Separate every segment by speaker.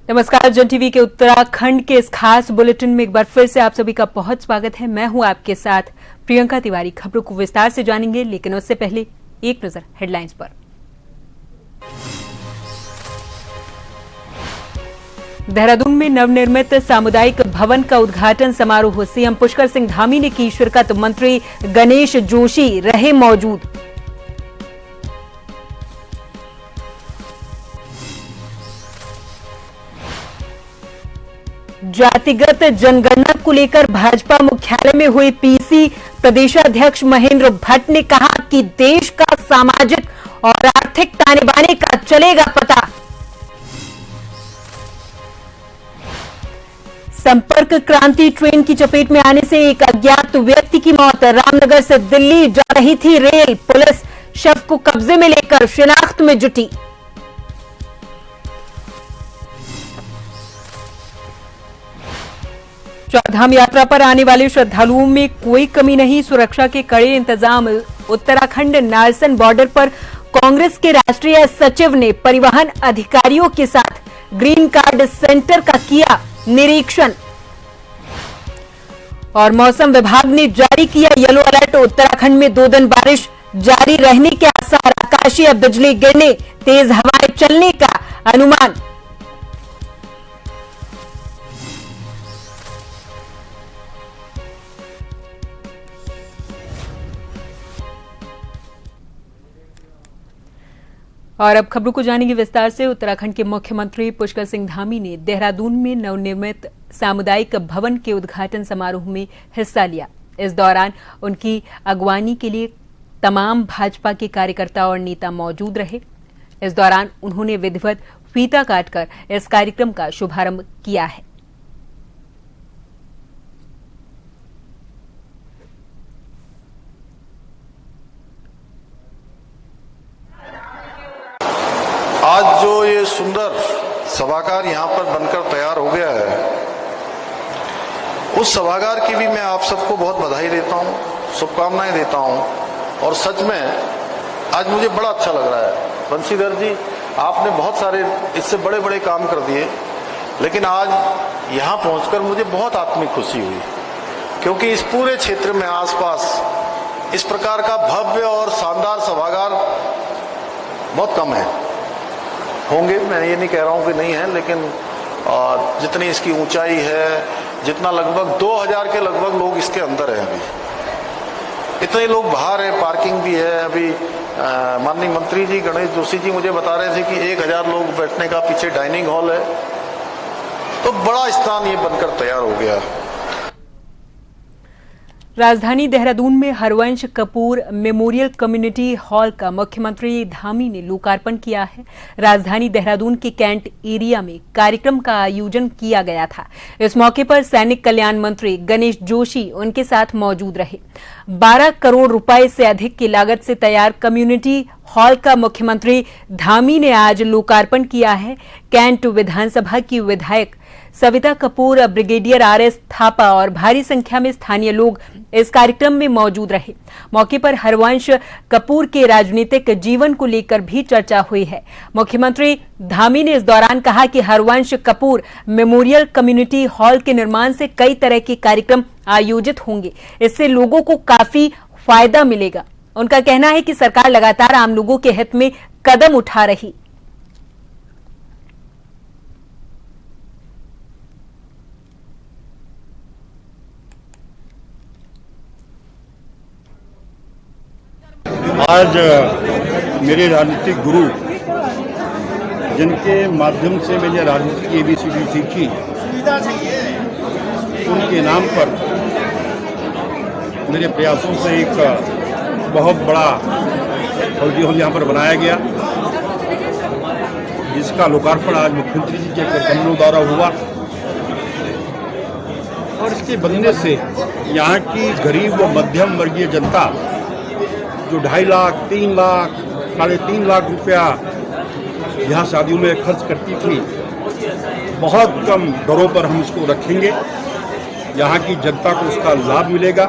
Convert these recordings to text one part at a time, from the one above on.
Speaker 1: नमस्कार। जन टीवी के उत्तराखंड के इस खास बुलेटिन में एक बार फिर से आप सभी का बहुत स्वागत है। मैं हूं आपके साथ प्रियंका तिवारी। खबरों को विस्तार से जानेंगे, लेकिन उससे पहले एक नजर हेडलाइंस पर। देहरादून में नवनिर्मित सामुदायिक भवन का उद्घाटन समारोह। सीएम पुष्कर सिंह धामी ने की शिरकत। मंत्री गणेश जोशी रहे मौजूद। जातिगत जनगणना को लेकर भाजपा मुख्यालय में हुई पीसी। प्रदेशाध्यक्ष महेंद्र भट्ट ने कहा कि देश का सामाजिक और आर्थिक ताने बाने का चलेगा पता। संपर्क क्रांति ट्रेन की चपेट में आने से एक अज्ञात व्यक्ति की मौत। रामनगर से दिल्ली जा रही थी रेल। पुलिस शव को कब्जे में लेकर शिनाख्त में जुटी। चारधाम यात्रा पर आने वाले श्रद्धालुओं में कोई कमी नहीं। सुरक्षा के कड़े इंतजाम। उत्तराखंड नारसन बॉर्डर पर कांग्रेस के राष्ट्रीय सचिव ने परिवहन अधिकारियों के साथ ग्रीन कार्ड सेंटर का किया निरीक्षण। और मौसम विभाग ने जारी किया येलो अलर्ट। उत्तराखंड में 2 दिन बारिश जारी रहने के आसार। आकाशीय बिजली गिरने, तेज हवाएं चलने का अनुमान। और अब खबरों को जानेंगे विस्तार से। उत्तराखंड के मुख्यमंत्री पुष्कर सिंह धामी ने देहरादून में नवनिर्मित सामुदायिक भवन के उद्घाटन समारोह में हिस्सा लिया। इस दौरान उनकी अगवानी के लिए तमाम भाजपा के कार्यकर्ता और नेता मौजूद रहे। इस दौरान उन्होंने विधिवत फीता काटकर इस कार्यक्रम का शुभारंभ किया है।
Speaker 2: आज जो ये सुंदर सभागार यहाँ पर बनकर तैयार हो गया है, उस सभागार की भी मैं आप सबको बहुत बधाई देता हूँ, शुभकामनाएं देता हूँ। और सच में आज मुझे बड़ा अच्छा लग रहा है। बंशीधर जी, आपने बहुत सारे इससे बड़े बड़े काम कर दिए, लेकिन आज यहाँ पहुँचकर मुझे बहुत आत्मिक खुशी हुई, क्योंकि इस पूरे क्षेत्र में आसपास इस प्रकार का भव्य और शानदार सभागार बहुत कम है। होंगे, मैं ये नहीं कह रहा हूँ कि नहीं है, लेकिन जितनी इसकी ऊंचाई है, जितना लगभग 2000 के लगभग लोग इसके अंदर हैं। अभी इतने लोग बाहर हैं, पार्किंग भी है। अभी माननीय मंत्री जी गणेश जोशी जी मुझे बता रहे थे कि 1000 लोग बैठने का पीछे डाइनिंग हॉल है। तो बड़ा स्थान ये बनकर तैयार हो गया।
Speaker 1: राजधानी देहरादून में Harvansh Kapoor memorial community hall का मुख्यमंत्री धामी ने लोकार्पण किया है। राजधानी देहरादून के कैंट एरिया में कार्यक्रम का आयोजन किया गया था। इस मौके पर सैनिक कल्याण मंत्री गणेश जोशी उनके साथ मौजूद रहे। 12 करोड़ रुपए से अधिक की लागत से तैयार कम्युनिटी हॉल का मुख्यमंत्री धामी ने आज लोकार्पण किया है। कैंट विधानसभा की विधायक सविता कपूर, ब्रिगेडियर RS थापा और भारी संख्या में स्थानीय लोग इस कार्यक्रम में मौजूद रहे। मौके पर हरवंश कपूर के राजनीतिक जीवन को लेकर भी चर्चा हुई है। मुख्यमंत्री धामी ने इस दौरान कहा कि Harvansh Kapoor memorial community hall के निर्माण से कई तरह के कार्यक्रम आयोजित होंगे। इससे लोगों को काफी फायदा मिलेगा। उनका कहना है कि सरकार लगातार आम लोगों के हित में कदम उठा रही।
Speaker 3: आज मेरे राजनीतिक गुरु, जिनके माध्यम से मैंने राजनीति की ABCD सीखी, उनके नाम पर मेरे प्रयासों से एक बहुत बड़ा फौजी हॉल यहाँ पर बनाया गया, जिसका लोकार्पण आज मुख्यमंत्री जी के कदमों द्वारा हुआ। और इसके बनने से यहाँ की गरीब व मध्यम वर्गीय जनता, जो 2.5 लाख, 3 लाख, 3.5 लाख रुपया यहाँ शादियों में खर्च करती थी, बहुत कम दरों पर हम इसको रखेंगे। यहाँ की जनता को उसका लाभ मिलेगा।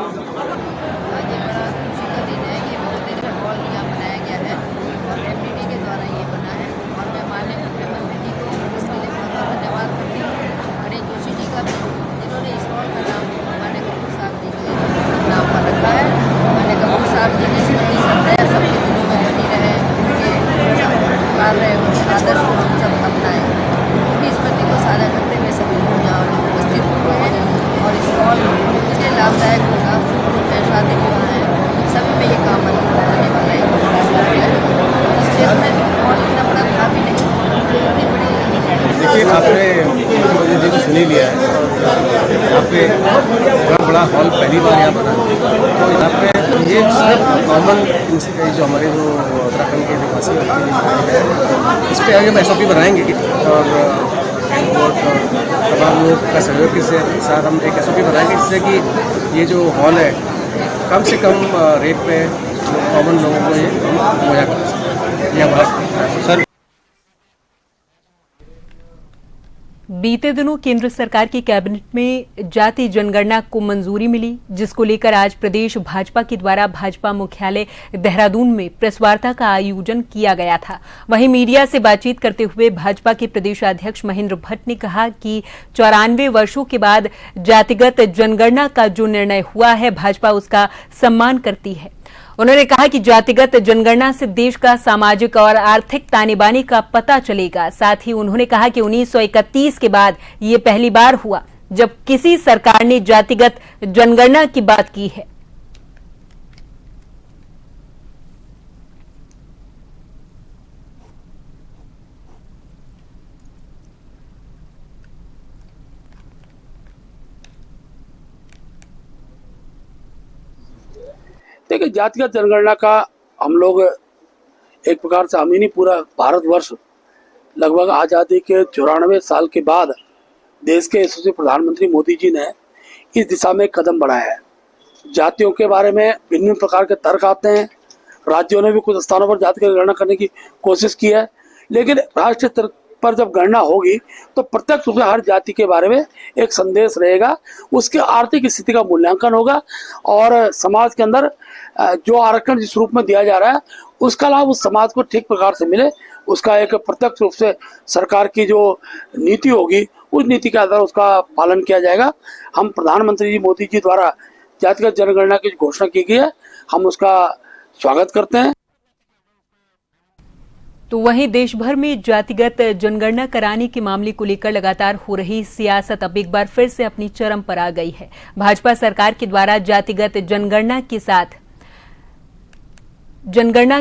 Speaker 4: लाभदायक होगा। सूट है, शादी विवाह है, सभी में ये काम आने वाला है। इस क्षेत्र में और इतना बड़ा था भी नहीं।
Speaker 5: देखिए, आपने मुझे तो सुन ही लिया है। यहाँ पे बड़ा बड़ा हॉल पहली बार यहाँ बना, तो यहाँ पे ये सब कॉमन जो हमारे जो उत्तराखंड के निवासी हैं, इस पर आगे हम SOP बनाएंगे और तमाम लोग का सहयोग के साथ हम एक SOP बनाएंगे, जिससे कि ये जो हॉल है कम से कम रेट पे कॉमन लोगों को ये मुहैया कर सकें। ये हमारा सर।
Speaker 1: बीते दिनों केंद्र सरकार की कैबिनेट में जाति जनगणना को मंजूरी मिली, जिसको लेकर आज प्रदेश भाजपा के द्वारा भाजपा मुख्यालय देहरादून में प्रेस वार्ता का आयोजन किया गया था। वहीं मीडिया से बातचीत करते हुए भाजपा के प्रदेशाध्यक्ष महेंद्र भट्ट ने कहा कि 94 वर्षों के बाद जातिगत जनगणना का जो निर्णय हुआ है, भाजपा उसका सम्मान करती है। उन्होंने कहा कि जातिगत जनगणना से देश का सामाजिक और आर्थिक ताने बाने का पता चलेगा। साथ ही उन्होंने कहा कि 1931 के बाद ये पहली बार हुआ जब किसी सरकार ने जातिगत जनगणना की बात की है।
Speaker 6: देखिए, जातिगत जनगणना का हम लोग एक प्रकार से हम ही नहीं, पूरा भारतवर्ष लगभग आज़ादी के 94 साल के बाद देश के यशस्वी प्रधानमंत्री मोदी जी ने इस दिशा में एक कदम बढ़ाया है। जातियों के बारे में भिन्न प्रकार के तर्क आते हैं। राज्यों ने भी कुछ स्थानों पर जाति की गणना करने की कोशिश की है, लेकिन राष्ट्रीय स्तर पर जब गणना होगी तो प्रत्यक्ष रूप से हर जाति के बारे में एक संदेश रहेगा, उसके आर्थिक स्थिति का मूल्यांकन होगा और समाज के अंदर जो आरक्षण जिस रूप में दिया जा रहा है उसका लाभ उस समाज को ठीक प्रकार से मिले, उसका एक प्रत्यक्ष रूप से सरकार की जो नीति होगी उस नीति के आधार उसका पालन किया जाएगा। हम प्रधानमंत्री जी मोदी जी द्वारा जातिगत जनगणना की घोषणा की गई है, हम उसका स्वागत करते हैं।
Speaker 1: तो वहीं देश भर में जातिगत जनगणना कराने के मामले को लेकर लगातार हो रही सियासत अब एक बार फिर से अपनी चरम पर आ गई है। भाजपा सरकार के द्वारा जातिगत जनगणना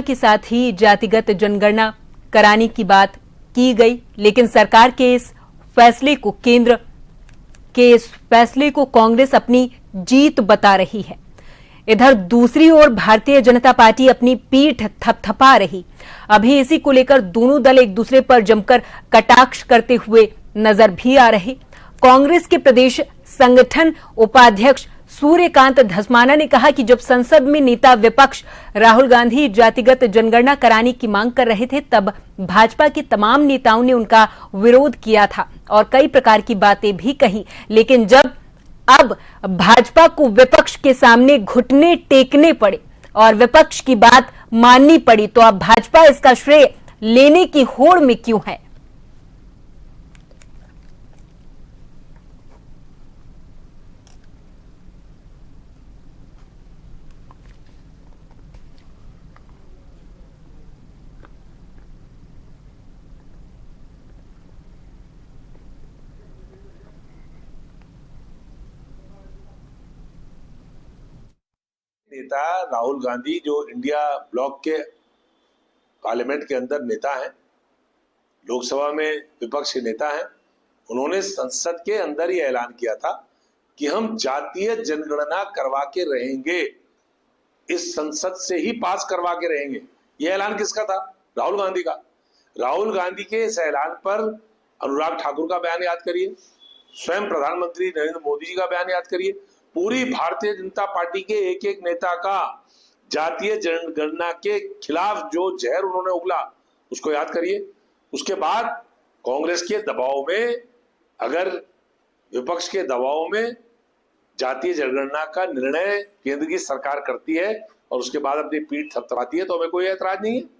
Speaker 1: के साथ ही जातिगत जनगणना कराने की बात की गई, लेकिन सरकार के इस फैसले को कांग्रेस अपनी जीत बता रही है। इधर दूसरी ओर भारतीय जनता पार्टी अपनी पीठ थपथपा रही। अभी इसी को लेकर दोनों दल एक दूसरे पर जमकर कटाक्ष करते हुए नजर भी आ रहे। कांग्रेस के प्रदेश संगठन उपाध्यक्ष सूर्यकांत धस्माना ने कहा कि जब संसद में नेता विपक्ष राहुल गांधी जातिगत जनगणना कराने की मांग कर रहे थे, तब भाजपा के तमाम नेताओं ने उनका विरोध किया था और कई प्रकार की बातें भी कही। लेकिन जब अब भाजपा को विपक्ष के सामने घुटने टेकने पड़े और विपक्ष की बात माननी पड़ी, तो अब भाजपा इसका श्रेय लेने की होड़ में क्यों है?
Speaker 7: नेता राहुल गांधी जो इंडिया ब्लॉक के पार्लियामेंट के अंदर नेता हैं, लोकसभा में विपक्ष के नेता हैं, उन्होंने संसद के अंदर ही ऐलान किया था कि हम जातीय जनगणना करवा के रहेंगे, इस संसद से ही पास करवा के रहेंगे। यह ऐलान किसका था? राहुल गांधी का। राहुल गांधी के इस ऐलान पर अनुराग ठाकुर का बयान याद करिए, स्वयं प्रधानमंत्री नरेंद्र मोदी जी का बयान याद करिए, पूरी भारतीय जनता पार्टी के एक एक नेता का जातीय जनगणना के खिलाफ जो जहर उन्होंने उगला उसको याद करिए। उसके बाद कांग्रेस के दबाव में, अगर विपक्ष के दबाव में जातीय जनगणना का निर्णय केंद्र की सरकार करती है और उसके बाद अपनी पीठ थपथपाती है, तो हमें कोई ऐतराज नहीं है।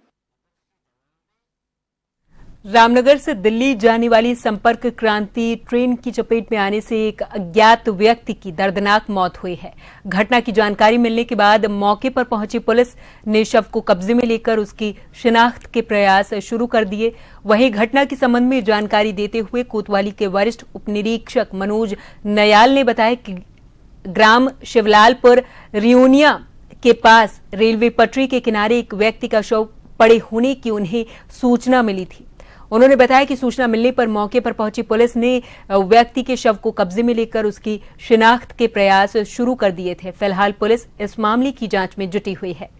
Speaker 1: रामनगर से दिल्ली जाने वाली संपर्क क्रांति ट्रेन की चपेट में आने से एक अज्ञात व्यक्ति की दर्दनाक मौत हुई है। घटना की जानकारी मिलने के बाद मौके पर पहुंची पुलिस ने शव को कब्जे में लेकर उसकी शिनाख्त के प्रयास शुरू कर दिए। वहीं घटना के संबंध में जानकारी देते हुए कोतवाली के वरिष्ठ उपनिरीक्षक मनोज नयाल ने बताया कि ग्राम शिवलालपुर रियूनिया के पास रेलवे पटरी के किनारे एक व्यक्ति का शव पड़े होने की उन्हें सूचना मिली थी। उन्होंने बताया कि सूचना मिलने पर मौके पर पहुंची पुलिस ने व्यक्ति के शव को कब्जे में लेकर उसकी शिनाख्त के प्रयास शुरू कर दिए थे। फिलहाल पुलिस इस मामले की जांच में जुटी हुई है।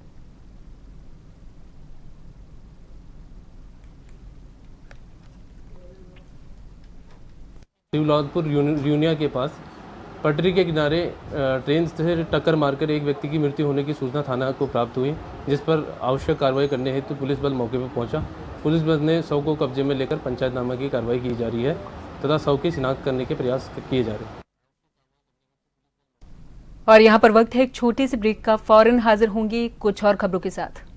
Speaker 8: शिवलालपुर रियूनिया के पास पटरी के किनारे ट्रेन से टक्कर मारकर एक व्यक्ति की मृत्यु होने की सूचना थाना को प्राप्त हुई, जिस पर आवश्यक कार्रवाई करने हेतु पुलिस बल मौके पर पहुंचा। पुलिस बल ने शव को कब्जे में लेकर पंचायतनामा की कार्रवाई की जा रही है तथा शव की शिनाख्त करने के प्रयास किए जा रहे हैं।
Speaker 1: और यहाँ पर वक्त है एक छोटे से ब्रेक का। फौरन हाजिर होंगे कुछ और खबरों के साथ।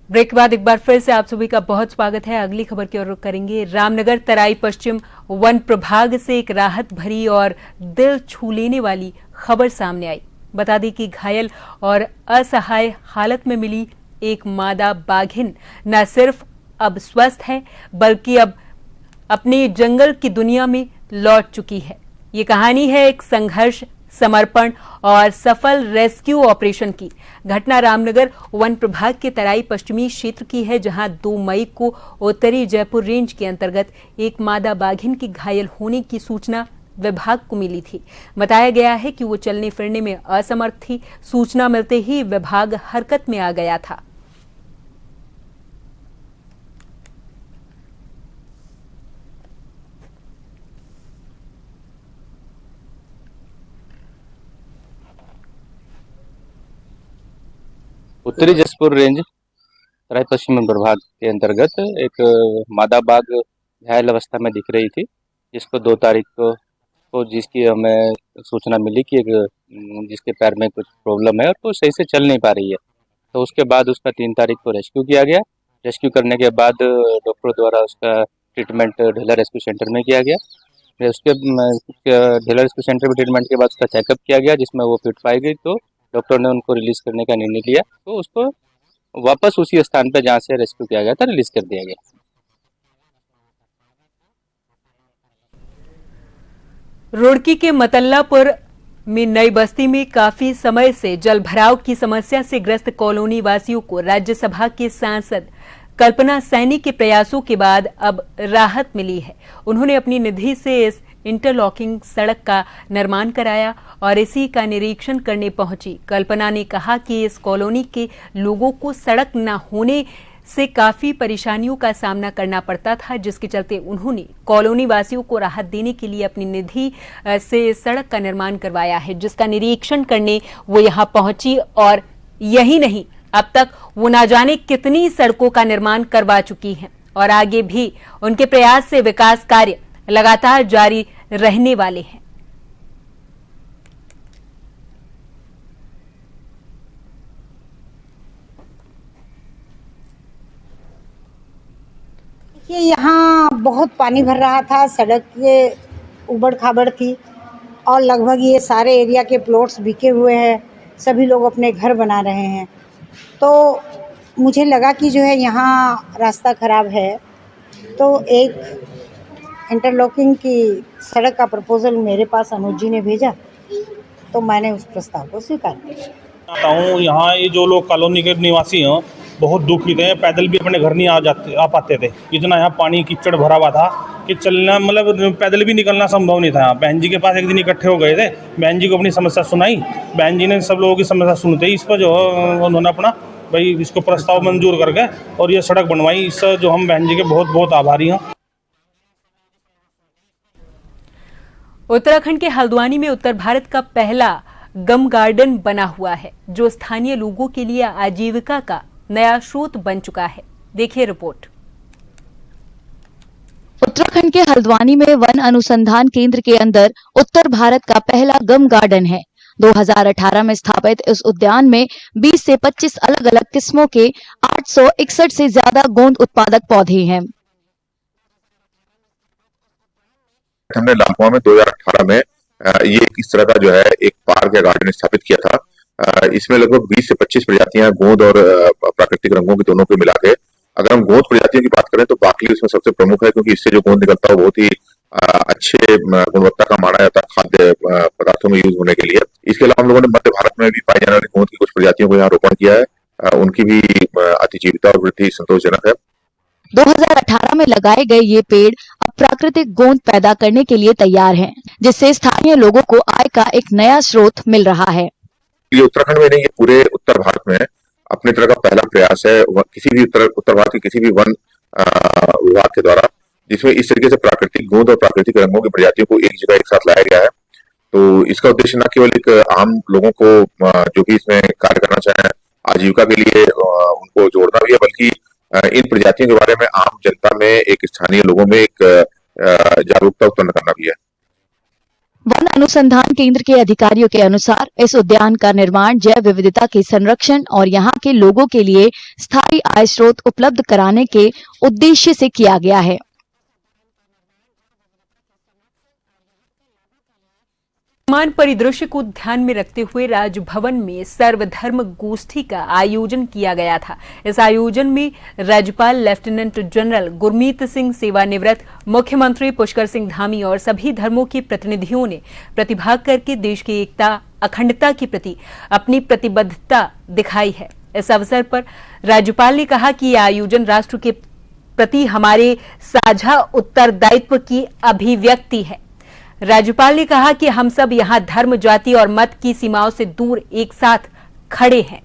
Speaker 1: ब्रेक के बाद एक बार फिर से आप सभी का बहुत स्वागत है। अगली खबर की ओर रुख करेंगे। रामनगर तराई पश्चिम वन प्रभाग से एक राहत भरी और दिल छू लेने वाली खबर सामने आई। बता दें कि घायल और असहाय हालत में मिली एक मादा बाघिन न सिर्फ अब स्वस्थ है बल्कि अब अपने जंगल की दुनिया में लौट चुकी है। ये कहानी है एक संघर्ष, समर्पण और सफल रेस्क्यू ऑपरेशन की। घटना रामनगर वन प्रभाग के तराई पश्चिमी क्षेत्र की है, जहां 2 मई को उत्तरी जयपुर रेंज के अंतर्गत एक मादा बाघिन की घायल होने की सूचना विभाग को मिली थी। बताया गया है कि वो चलने फिरने में असमर्थ थी। सूचना मिलते ही विभाग हरकत में आ गया था।
Speaker 9: उत्तरी जसपुर रेंज तराई पश्चिम प्रभाग के अंतर्गत एक मादा बाघ घायल अवस्था में दिख रही थी, जिसको 2 तारीख को जिसकी हमें सूचना मिली कि जिसके पैर में कुछ प्रॉब्लम है और वो सही से चल नहीं पा रही है। तो उसके बाद उसका 3 तारीख को रेस्क्यू किया गया। रेस्क्यू करने के बाद डॉक्टर द्वारा उसका ट्रीटमेंट ढेला रेस्क्यू सेंटर में किया गया। उसके ढेला रेस्क्यू सेंटर में ट्रीटमेंट के बाद उसका चेकअप किया गया, जिसमें वो फिट पाई गई। तो डॉक्टर ने उनको रिलीज करने का निर्णय लिया, तो उसको वापस उसी स्थान पर जहां से रेस्क्यू किया गया था रिलीज कर दिया गया।
Speaker 1: रुड़की के मतल्लापुर में नई बस्ती में काफी समय से जलभराव की समस्या से ग्रस्त कॉलोनी वासियों को राज्यसभा के सांसद कल्पना सैनी के प्रयासों के बाद अब राहत मिली है। उन्होंने अपनी निधि से इस इंटरलॉकिंग सड़क का निर्माण कराया और इसी का निरीक्षण करने पहुंची। कल्पना ने कहा कि इस कॉलोनी के लोगों को सड़क न होने से काफी परेशानियों का सामना करना पड़ता था, जिसके चलते उन्होंने कॉलोनी वासियों को राहत देने के लिए अपनी निधि से सड़क का निर्माण करवाया है, जिसका निरीक्षण करने वो यहां पहुंची। और यही नहीं, अब तक वो ना जाने कितनी सड़कों का निर्माण करवा चुकी हैं और आगे भी उनके प्रयास से विकास कार्य लगातार जारी रहने वाले हैं।
Speaker 10: ये यहाँ बहुत पानी भर रहा था, सड़क के उबड़ खाबड़ थी और लगभग ये सारे एरिया के प्लॉट्स बिके हुए हैं। सभी लोग अपने घर बना रहे हैं। तो मुझे लगा कि जो है यहाँ रास्ता खराब है, तो एक इंटरलॉकिंग की सड़क का प्रपोजल मेरे पास अनुज जी ने भेजा, तो मैंने उस प्रस्ताव को स्वीकार किया।
Speaker 11: यहाँ ये जो लोग कॉलोनी के निवासी हैं बहुत दुखित हैं, पैदल भी अपने घर नहीं आ पाते थे। इतना यहाँ पानी कीचड़ भरा हुआ था कि चलना मतलब पैदल भी निकलना संभव नहीं था। यहाँ बहन जी के पास एक दिन इकट्ठे हो गए थे, बहन जी को अपनी समस्या सुनाई, बहन जी ने सब लोगों की समस्या सुनते ही इस पर जो उन्होंने अपना भाई इसको प्रस्ताव मंजूर करके और ये सड़क बनवाई। इससे जो हम बहन जी के बहुत बहुत आभारी हैं।
Speaker 1: उत्तराखंड के हल्द्वानी में उत्तर भारत का पहला गम गार्डन बना हुआ है, जो स्थानीय लोगों के लिए आजीविका का नया स्रोत बन चुका है। देखिए रिपोर्ट।
Speaker 12: उत्तराखंड के हल्द्वानी में वन अनुसंधान केंद्र के अंदर उत्तर भारत का पहला गम गार्डन है। 2018 में स्थापित इस उद्यान में 20 से 25 अलग अलग किस्मों के 861 से ज्यादा गोंद उत्पादक पौधे हैं।
Speaker 13: हमने लालकुआं में 2018 में ये इस तरह का जो है एक पार्क या गार्डन स्थापित किया था। इसमें लगभग 20 से 25 प्रजातियां गोंद और प्राकृतिक रंगों की दोनों को मिला के, अगर हम गोंद प्रजातियों की बात करें तो बाकली उसमें सबसे प्रमुख है, क्योंकि इससे जो गोंद निकलता है वो बहुत ही अच्छे गुणवत्ता का माना जाता है खाद्य पदार्थों में यूज होने के लिए। इसके अलावा हम लोगों ने मध्य भारत में भी पाई जाने वाली गोंद की कुछ प्रजातियों को यहाँ रोपण किया है। उनकी भी अतिजीविता और वृद्धि संतोषजनक है।
Speaker 12: 2018 में लगाए गए ये पेड़ अब प्राकृतिक गोंद पैदा करने के लिए तैयार हैं, जिससे स्थानीय लोगों को आय का एक नया स्रोत मिल रहा है।
Speaker 13: ये उत्तराखंड में नहीं, ये पूरे उत्तर भारत में अपने तरह का पहला प्रयास है किसी भी उत्तर भारत के किसी भी वन विभाग के द्वारा, जिसमें इस तरीके से प्राकृतिक गोंद और प्राकृतिक रंगों की प्रजातियों को एक जगह एक साथ लाया गया है। तो इसका उद्देश्य न केवल एक आम लोगों को जो भी इसमें कार्य करना चाहें आजीविका के लिए उनको जोड़ना भी है, बल्कि इन प्रजातियों के बारे में आम जनता में, एक स्थानीय लोगों में एक जागरूकता उत्पन्न करना भी है।
Speaker 12: वन अनुसंधान केंद्र के अधिकारियों के अनुसार इस उद्यान का निर्माण जैव विविधता के संरक्षण और यहाँ के लोगों के लिए स्थायी आय स्रोत उपलब्ध कराने के उद्देश्य से किया गया है।
Speaker 1: वर्तमान परिदृश्य को ध्यान में रखते हुए राजभवन में सर्वधर्म गोष्ठी का आयोजन किया गया था। इस आयोजन में राज्यपाल लेफ्टिनेंट जनरल गुरमीत सिंह सेवानिवृत्त, मुख्यमंत्री पुष्कर सिंह धामी और सभी धर्मों के प्रतिनिधियों ने प्रतिभाग करके देश की एकता अखंडता के प्रति अपनी प्रतिबद्धता दिखाई है। इस अवसर पर राज्यपाल ने कहा कि यह आयोजन राष्ट्र के प्रति हमारे साझा उत्तरदायित्व की अभिव्यक्ति है। राज्यपाल ने कहा कि हम सब यहां धर्म, जाति और मत की सीमाओं से दूर एक साथ खड़े हैं।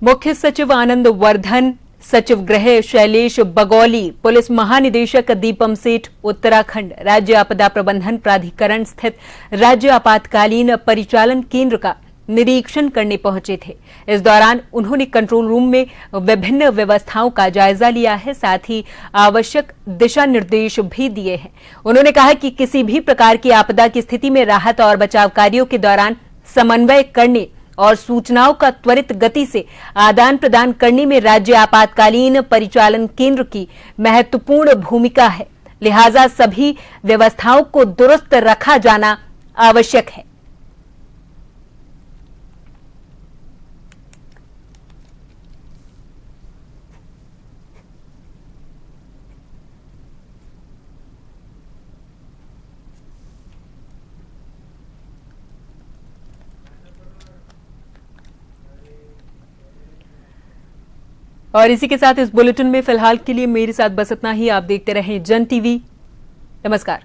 Speaker 1: मुख्य सचिव आनंद वर्धन, सचिव गृह शैलेश बगौली, पुलिस महानिदेशक दीपम सेठ उत्तराखंड राज्य आपदा प्रबंधन प्राधिकरण स्थित राज्य आपातकालीन परिचालन केंद्र का निरीक्षण करने पहुंचे थे। इस दौरान उन्होंने कंट्रोल रूम में विभिन्न व्यवस्थाओं का जायजा लिया है, साथ ही आवश्यक दिशा निर्देश भी दिए हैं। उन्होंने कहा कि किसी भी प्रकार की आपदा की स्थिति में राहत और बचाव कार्यों के दौरान समन्वय करने और सूचनाओं का त्वरित गति से आदान प्रदान करने में राज्य आपातकालीन परिचालन केंद्र की महत्वपूर्ण भूमिका है। लिहाजा सभी व्यवस्थाओं को दुरुस्त रखा जाना आवश्यक है। और इसी के साथ इस बुलेटिन में फिलहाल के लिए मेरे साथ बस इतना ही। आप देखते रहें जन टीवी। नमस्कार।